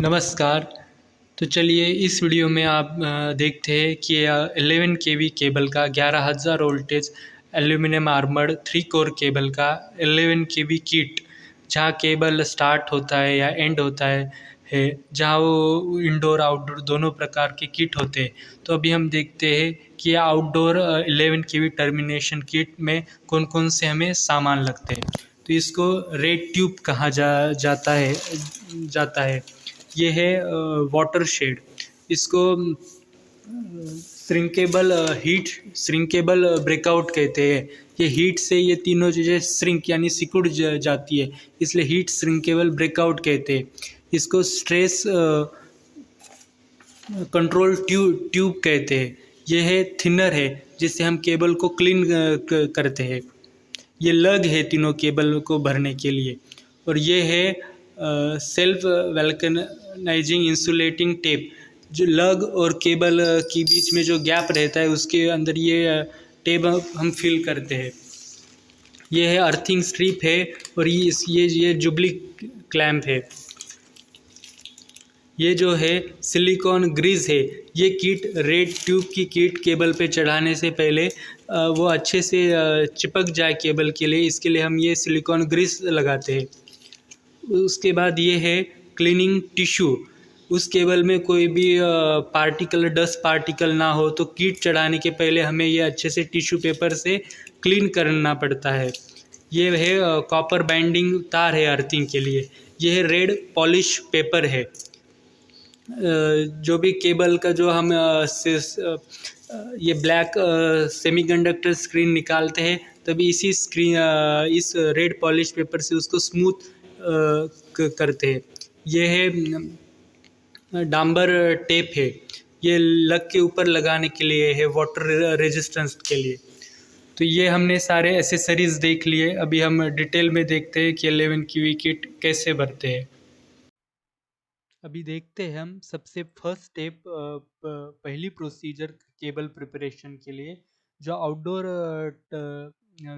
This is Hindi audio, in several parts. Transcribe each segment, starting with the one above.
नमस्कार। तो चलिए इस वीडियो में आप देखते हैं कि 11 केवी केबल का 11,000 voltage aluminium armoured 3 core cable का 11 केवी किट, जहाँ केबल स्टार्ट होता है या एंड होता है जहाँ वो इंडोर आउटडोर दोनों प्रकार के किट होते हैं। तो अभी हम देखते हैं कि आउटडोर 11 केवी टर्मिनेशन किट में कौन कौन से हमें सामान लगते हैं। तो इसको रेड ट्यूब कहा जाता है। ये है वाटर शेड। इसको श्रिंकेबल ब्रेकआउट कहते हैं। ये हीट से ये तीनों चीज़ें श्रिंक यानी सिकुड़ जाती है, इसलिए हीट श्रिंकेबल ब्रेकआउट कहते हैं। इसको स्ट्रेस कंट्रोल ट्यूब कहते हैं। ये है थिनर है, जिससे हम केबल को क्लीन करते हैं। ये लग है तीनों केबल को भरने के लिए। और ये है सेल्फ वल्कनाइजिंग इंसुलेटिंग टेप। जो लग और केबल के बीच में जो गैप रहता है उसके अंदर ये टेप हम फिल करते हैं। ये है अर्थिंग स्ट्रिप है। और ये जुबली क्लैंप है। ये जो है सिलिकॉन ग्रीस है। ये किट रेड ट्यूब की किट केबल पे चढ़ाने से पहले वो अच्छे से चिपक जाए केबल के लिए, इसके लिए हम ये सिलिकॉन ग्रीस लगाते हैं। उसके बाद ये है क्लीनिंग टिश्यू। उस केबल में कोई भी पार्टिकल डस्ट पार्टिकल ना हो, तो किट चढ़ाने के पहले हमें ये अच्छे से टिश्यू पेपर से क्लीन करना पड़ता है। ये है कॉपर बाइंडिंग तार है अर्थिंग के लिए। ये है रेड पॉलिश पेपर है। जो भी केबल का जो हम ये ब्लैक सेमीकंडक्टर स्क्रीन निकालते हैं, तभी इस रेड पॉलिश पेपर से उसको स्मूथ करते हैं। ये है डांबर टेप है। ये लग के ऊपर लगाने के लिए है, वाटर रेजिस्टेंस के लिए। तो ये हमने सारे एसेसरीज देख लिए। अभी हम डिटेल में देखते हैं कि 11 की किट कैसे भरते हैं। अभी देखते हैं हम सबसे फर्स्ट स्टेप, पहली प्रोसीजर केबल प्रिपरेशन के लिए। जो आउटडोर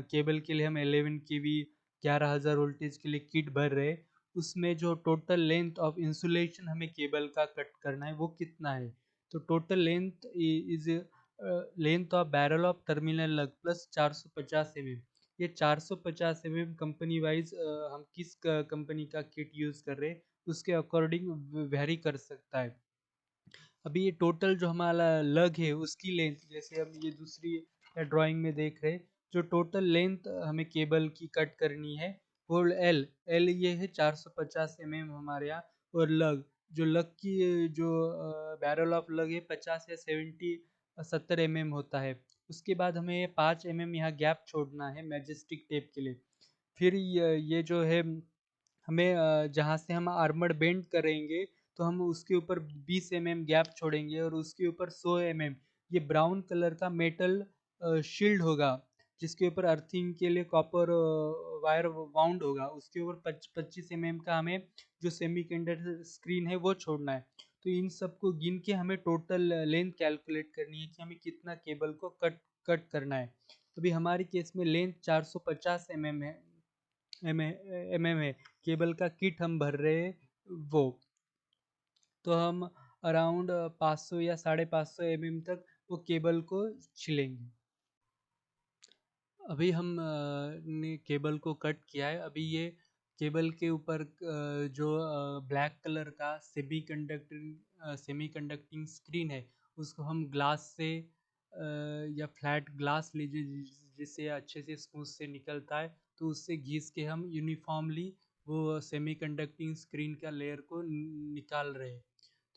केबल के लिए हम 11 केवी 11,000 वोल्टेज के लिए किट भर रहे हैं, उसमें जो टोटल लेंथ ऑफ इंसुलेशन हमें केबल का कट करना है वो कितना है। तो total length is length of barrel of terminal लग प्लस 450 mm। ये 450 mm कंपनी वाइज हम किस कंपनी का किट यूज़ कर रहे हैं उसके अकॉर्डिंग वेरी कर सकता है। अभी ये टोटल जो हमारा लग है उसकी लेंथ, जैसे हम ये दूसरी ड्राइंग में देख रहे हैं, जो टोटल लेंथ हमें केबल की कट करनी है वो एल एल ये है 450 mm हमारे यहाँ। और लग जो लग की जो बैरल ऑफ लग है 50 या 70 mm होता है। उसके बाद हमें ये 5 mm यहाँ गैप छोड़ना है मैजेस्टिक टेप के लिए। फिर ये जो है हमें जहाँ से हम आर्मर्ड बेंड करेंगे, तो हम उसके ऊपर 20 गैप छोड़ेंगे और उसके ऊपर 100 ये ब्राउन कलर का मेटल शील्ड होगा, जिसके ऊपर अर्थिंग के लिए कॉपर वायर वाउंड होगा। उसके ऊपर 25 का हमें जो सेमीकंडक्टर स्क्रीन है वो छोड़ना है। तो इन सबको गिन के हमें टोटल लेंथ कैलकुलेट करनी है कि हमें कितना केबल को कट करना है। अभी हमारी केस में लेंथ 450 mm है। केबल का किट हम भर रहे हैं वो। तो हम अराउंड 500 या 550 तक वो केबल को छिलेंगे। अभी हम ने केबल को कट किया है। अभी ये केबल के ऊपर जो ब्लैक कलर का सेमी कंडक्टिंग स्क्रीन है, उसको हम ग्लास से या फ्लैट ग्लास लीजिए जिससे अच्छे से स्मूथ से निकलता है, तो उससे घिस के हम यूनिफॉर्मली वो सेमी कंडक्टिंग स्क्रीन का लेयर को निकाल रहे हैं।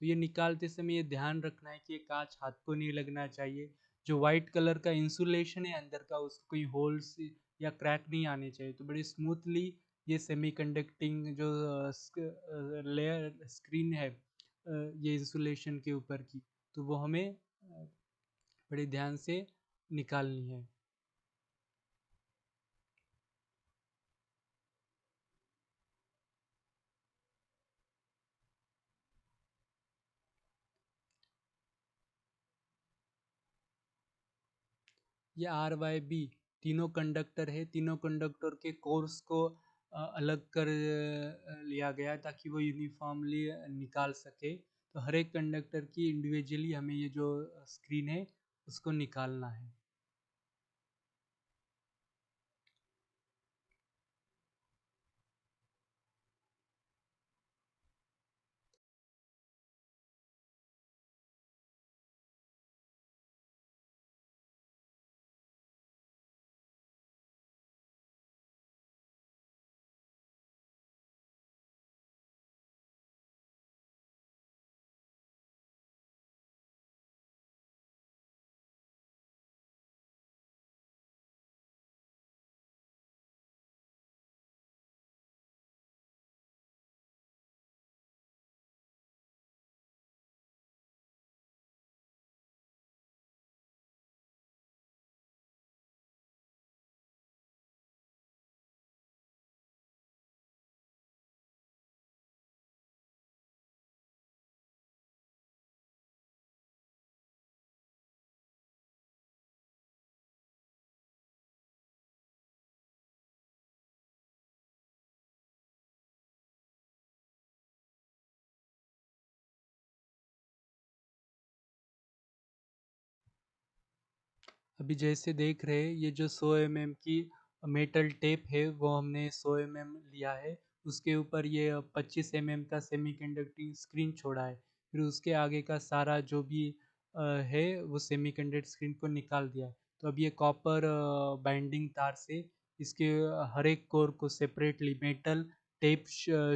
तो ये निकालते समय ये ध्यान रखना है कि ये कांच हाथ को नहीं लगना चाहिए। जो वाइट कलर का इंसुलेशन है अंदर का, उसको कोई होल्स या क्रैक नहीं आने चाहिए। तो बड़ी स्मूथली ये सेमी कंडक्टिंग जो लेयर स्क्रीन है ये इंसुलेशन के ऊपर की, तो वो हमें बड़े ध्यान से निकालनी है। ये RYB तीनों कंडक्टर है। तीनों कंडक्टर के कोर्स को अलग कर लिया गया है ताकि वो यूनिफॉर्मली निकाल सके। तो हर एक कंडक्टर की इंडिविजुअली हमें ये जो स्क्रीन है उसको निकालना है। अभी जैसे देख रहे हैं ये जो 100 mm की मेटल टेप है वो हमने 100 mm लिया है। उसके ऊपर ये 25 mm का सेमी कंडक्टिंग स्क्रीन छोड़ा है। फिर उसके आगे का सारा जो भी है वो सेमी कंडक्टर स्क्रीन को निकाल दिया है। तो अब ये कॉपर बाइंडिंग तार से इसके हर एक कोर को सेपरेटली मेटल टेप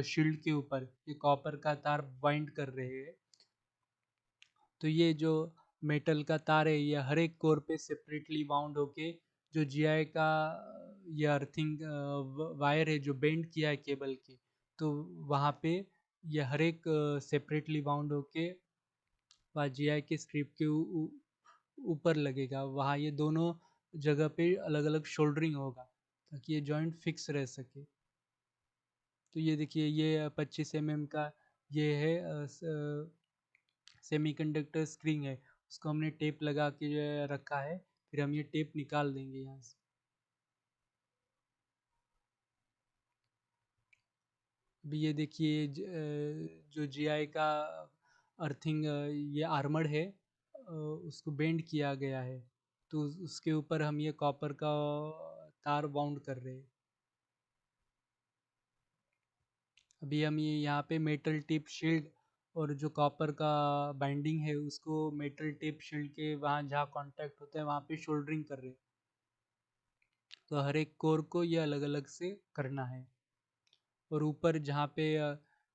शील्ड के ऊपर ये कॉपर का तार बाइंड कर रहे हैं। तो ये जो मेटल का तार है ये हर एक कोर पे सेपरेटली बाउंड होके जो जीआई का ये अर्थिंग वायर है जो बेंड किया है केबल के, तो वहाँ पे ये हर एक सेपरेटली बाउंड होके वहाँ जीआई के स्ट्रिप के ऊपर लगेगा। वहाँ ये दोनों जगह पे अलग अलग शोल्डरिंग होगा ताकि ये जॉइंट फिक्स रह सके। तो ये देखिए ये 25 mm का ये है सेमीकंडक्टर स्क्रीन है, उसको हमने टेप लगा के रखा है। फिर हम ये टेप निकाल देंगे यहाँ से। अभी ये देखिए जो जीआई का अर्थिंग ये आर्मर्ड है, उसको बेंड किया गया है। तो उसके ऊपर हम ये कॉपर का तार बाउंड कर रहे हैं। अभी हम ये यहाँ पे मेटल टिप शील्ड और जो कॉपर का बाइंडिंग है उसको मेटल टिप शील्ड के वहाँ जहाँ कांटेक्ट होता है वहाँ पे शोल्डरिंग कर रहे हैं। तो हर एक कोर को ये अलग अलग से करना है। और ऊपर जहाँ पे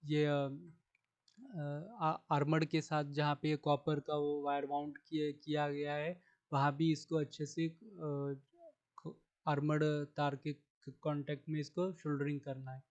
ये आर्मर्ड के साथ जहाँ पे कॉपर का वो वायर माउंट किया गया है वहाँ भी इसको अच्छे से आर्मर्ड तार के कांटेक्ट में इसको शोल्डरिंग करना है।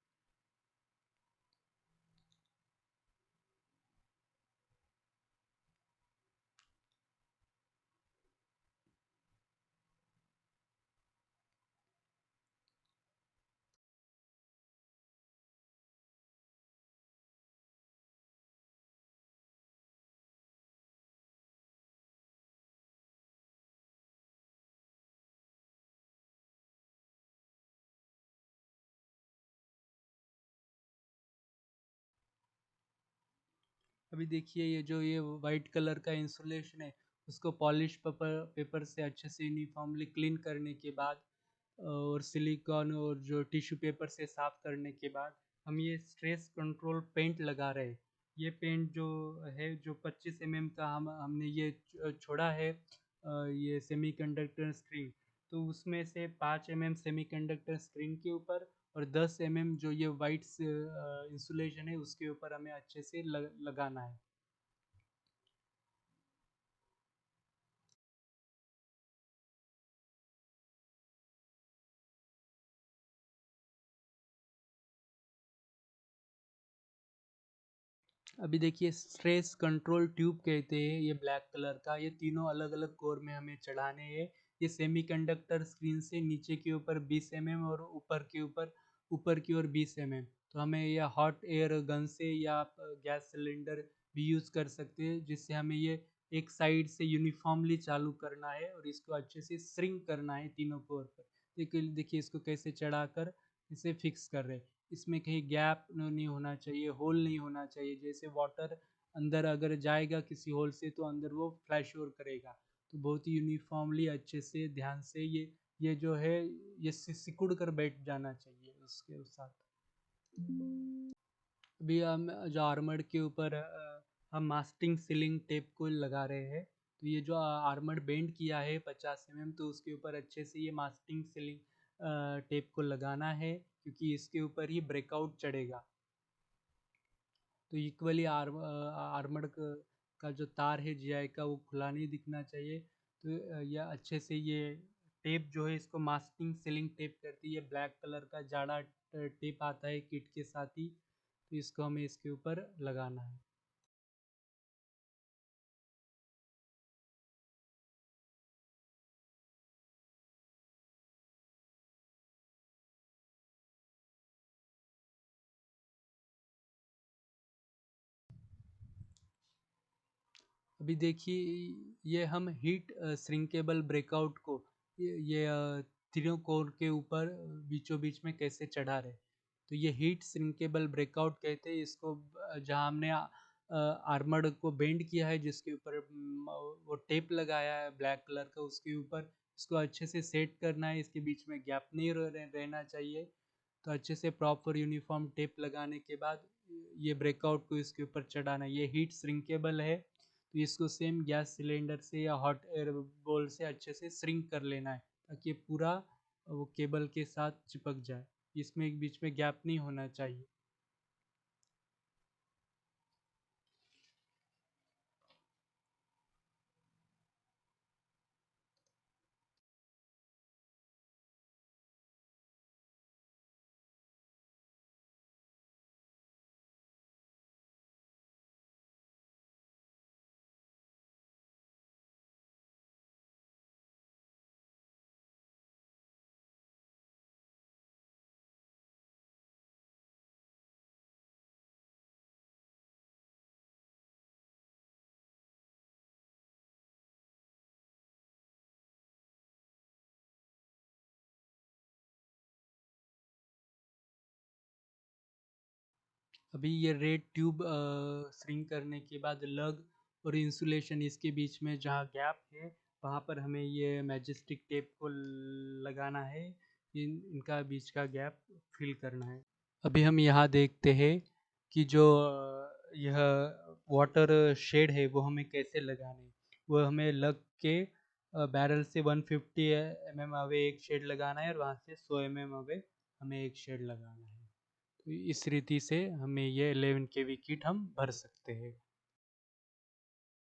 अभी देखिए ये जो ये वाइट कलर का इंसुलेशन है उसको पॉलिश पेपर से अच्छे से यूनिफॉर्मली क्लीन करने के बाद और सिलिकॉन और जो टिश्यू पेपर से साफ करने के बाद हम ये स्ट्रेस कंट्रोल पेंट लगा रहे हैं। ये पेंट जो है जो 25 mm का हमने ये छोड़ा है ये सेमीकंडक्टर स्क्रीन, तो उसमें से 5 mm सेमीकंडक्टर स्क्रीन के ऊपर और 10 mm जो ये वाइट इंसुलेशन है उसके ऊपर हमें अच्छे से लगाना है। अभी देखिए स्ट्रेस कंट्रोल ट्यूब कहते हैं ये ब्लैक कलर का, ये तीनों अलग अलग कोर में हमें चढ़ाने हैं। ये सेमीकंडक्टर स्क्रीन से नीचे के ऊपर 20 mm और ऊपर की ओर 20 mm। तो हमें यह हॉट एयर गन से या आप गैस सिलेंडर भी यूज़ कर सकते हैं जिससे हमें ये एक साइड से यूनिफॉर्मली चालू करना है और इसको अच्छे से श्रिंक करना है तीनों कोर पर। देखिए देखिए इसको कैसे चढ़ाकर इसे फिक्स कर रहे हैं। इसमें कहीं गैप नहीं होना चाहिए, होल नहीं होना चाहिए। जैसे वाटर अंदर अगर जाएगा किसी होल से तो अंदर वो फ्लैश ओवर करेगा। तो बहुत ही यूनिफॉर्मली अच्छे से ध्यान से ये जो है ये सिकुड़ कर बैठ जाना चाहिए उसके साथ। अभी हम जो आर्मर्ड के ऊपर हम मास्टिंग सीलिंग टेप को लगा रहे हैं। तो ये जो आर्मर्ड बेंड किया है 50 mm, तो उसके ऊपर अच्छे से ये मास्टिंग सीलिंग टेप को लगाना है, क्योंकि इसके ऊपर ही ब्रेकआउट चढ़ेगा। तो इक्वली आर्मर्ड का जो तार है जीआई का वो खुला नहीं दिखना चाहिए। तो यह अच्छे से ये टेप जो है इसको मास्किंग सीलिंग टेप करती है। ब्लैक कलर का जाड़ा टेप आता है किट के साथ ही, तो इसको हमें इसके ऊपर लगाना है। अभी देखिए ये हम हीट श्रिंकेबल ब्रेकआउट को ये तीनों कोर के ऊपर बीचों बीच में कैसे चढ़ा रहे। तो ये हीट श्रिंकेबल ब्रेकआउट कहते हैं इसको। जहाँ हमने आर्मर्ड को बेंड किया है, जिसके ऊपर वो टेप लगाया है ब्लैक कलर का, उसके ऊपर इसको अच्छे से सेट करना है। इसके बीच में गैप नहीं रहना चाहिए। तो अच्छे से प्रॉपर यूनिफॉर्म टेप लगाने के बाद ये ब्रेकआउट को इसके ऊपर चढ़ाना है। ये हीट श्रिंकेबल है, तो इसको सेम गैस सिलेंडर से या हॉट एयर बोल से अच्छे से श्रिंक कर लेना है, ताकि ये पूरा वो केबल के साथ चिपक जाए। इसमें एक बीच में गैप नहीं होना चाहिए। अभी ये रेड ट्यूब श्रिंक करने के बाद लग और इंसुलेशन इसके बीच में जहाँ गैप है, वहाँ पर हमें ये मैजेस्टिक टेप को लगाना है। इनका बीच का गैप फिल करना है। अभी हम यहाँ देखते हैं कि जो यह वाटर शेड है वो हमें कैसे लगाने। वो हमें लग के बैरल से 150 mm अवे एक शेड लगाना है, और वहाँ से 100 mm अवे हमें एक शेड लगाना है। तो इस रीति से हमें ये 11 kV किट हम भर सकते हैं।